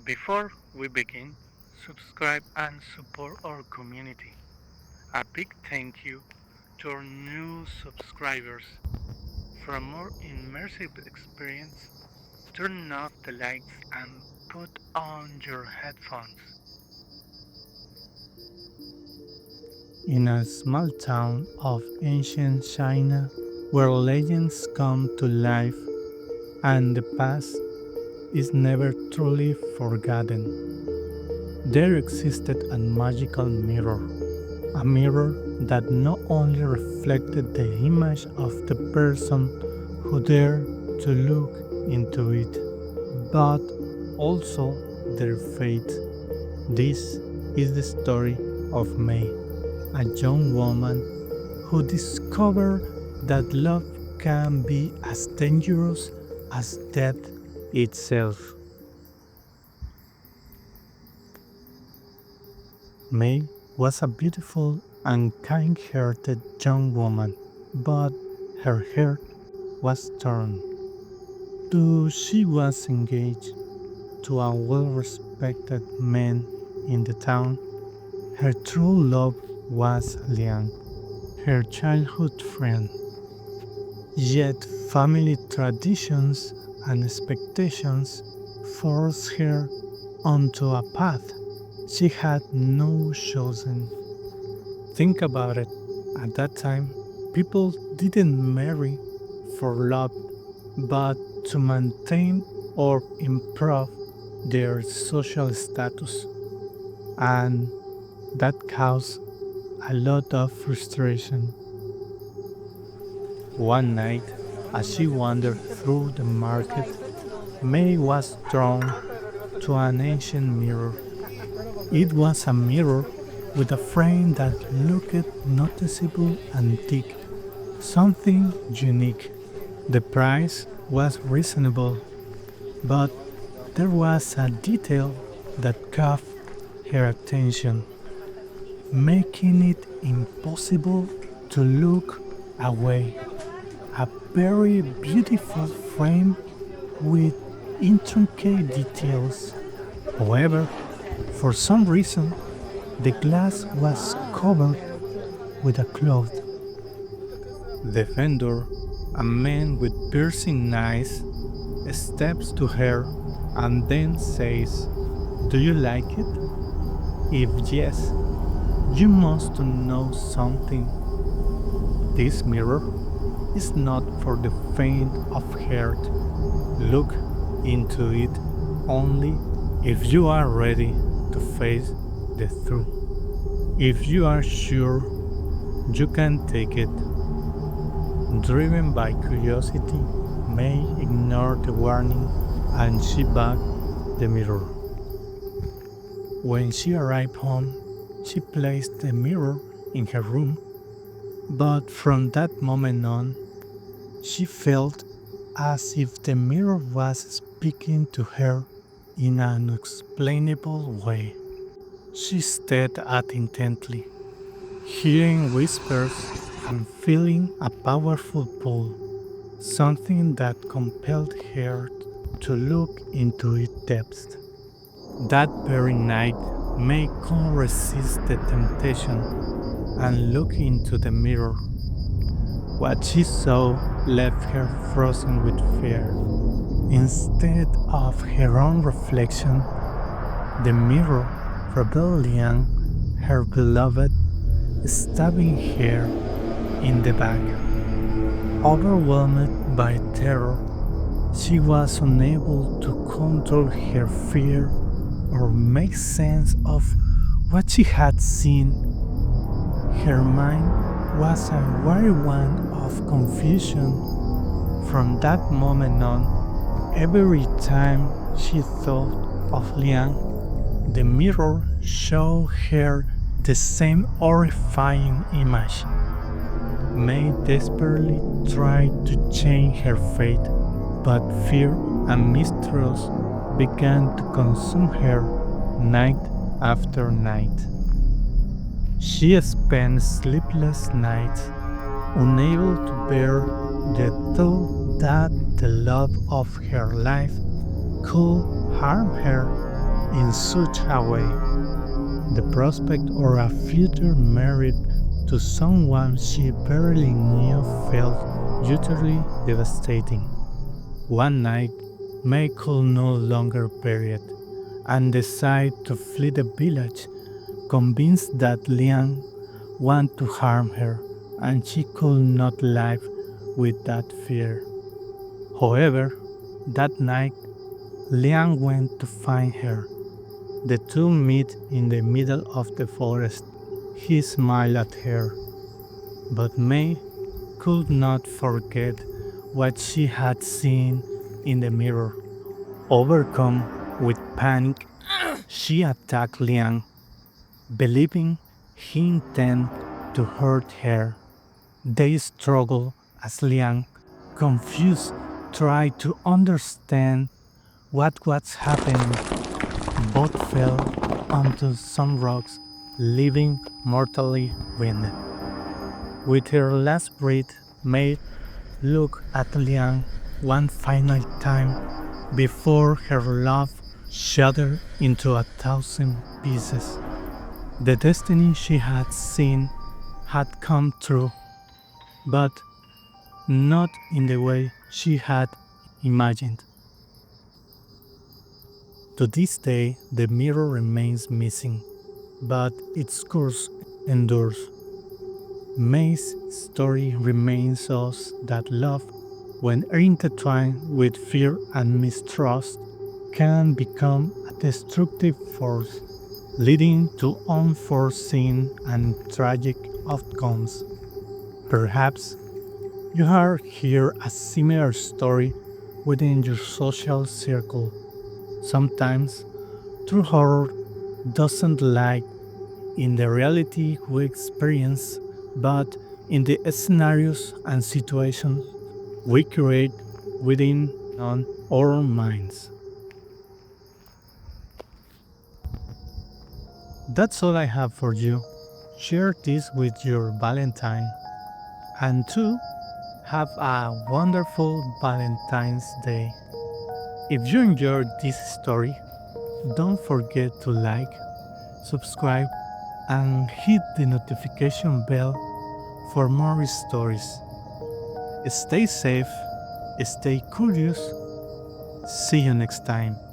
Before we begin, subscribe and support our community. A big thank you to our new subscribers. For a more immersive experience, turn off the lights and put on your headphones. In a small town of ancient China where legends come to life and the past is never truly forgotten, there existed a magical mirror. A mirror that not only reflected the image of the person who dared to look into it, but also their fate. This is the story of May, a young woman who discovered that love can be as dangerous as death itself. May was a beautiful and kind hearted young woman, but her heart was torn. Though she was engaged to a well respected man in the town, her true love was Liang, her childhood friend. Yet family traditions and expectations forced her onto a path she had no chosen. Think about it. At that time, people didn't marry for love, but to maintain or improve their social status. And that caused a lot of frustration. One night, as she wandered through the market, May was drawn to an ancient mirror. It was a mirror with a frame that looked noticeably antique, something unique. The price was reasonable, but there was a detail that caught her attention, making it impossible to look away. A very beautiful frame with intricate details. However, for some reason, the glass was covered with a cloth. The vendor, a man with piercing eyes, steps to her and then says, "Do you like it? If yes, you must know something. This mirror is not for the faint of heart. Look into it only if you are ready to face the truth. If you are sure you can take it." Driven by curiosity, May ignored the warning and she bagged the mirror. When she arrived home, she placed the mirror in her room, but from that moment on, she felt as if the mirror was speaking to her in an unexplainable way. She stared at it intently, hearing whispers and feeling a powerful pull, something that compelled her to look into its depths. That very night, May couldn't resist the temptation and looked into the mirror. What she saw left her frozen with fear. Instead of her own reflection, the mirror revealed Liang, her beloved, stabbing her in the back. Overwhelmed by terror, she was unable to control her fear or make sense of what she had seen. Her mind was a weary one of confusion. From that moment on, every time she thought of Liang, the mirror showed her the same horrifying image. May desperately tried to change her fate, but fear and mistrust began to consume her night after night. She spent sleepless nights, unable to bear the thought that the love of her life could harm her. in such a way. The prospect of a future married to someone she barely knew felt utterly devastating. One night, May could no longer bear it and decided to flee the village, convinced that Liang wanted to harm her and she could not live with that fear. However, that night, Liang went to find her. The two meet in the middle of the forest. He smiled at her, but May could not forget what she had seen in the mirror. Overcome with panic, she attacked Liang, believing he intended to hurt her. They struggled as Liang, confused, tried to understand what was happening. Both fell onto some rocks, leaving mortally wounded. With her last breath, May looked at Liang one final time before her love shattered into 1,000 pieces. The destiny she had seen had come true, but not in the way she had imagined. To this day, the mirror remains missing, but its curse endures. May's story reminds us that love, when intertwined with fear and mistrust, can become a destructive force, leading to unforeseen and tragic outcomes. Perhaps you have heard a similar story within your social circle. Sometimes, true horror doesn't lie in the reality we experience, but in the scenarios and situations we create within our minds. That's all I have for you. Share this with your Valentine. And two, have a wonderful Valentine's Day. If you enjoyed this story, don't forget to like, subscribe, and hit the notification bell for more stories. Stay safe, stay curious. See you next time.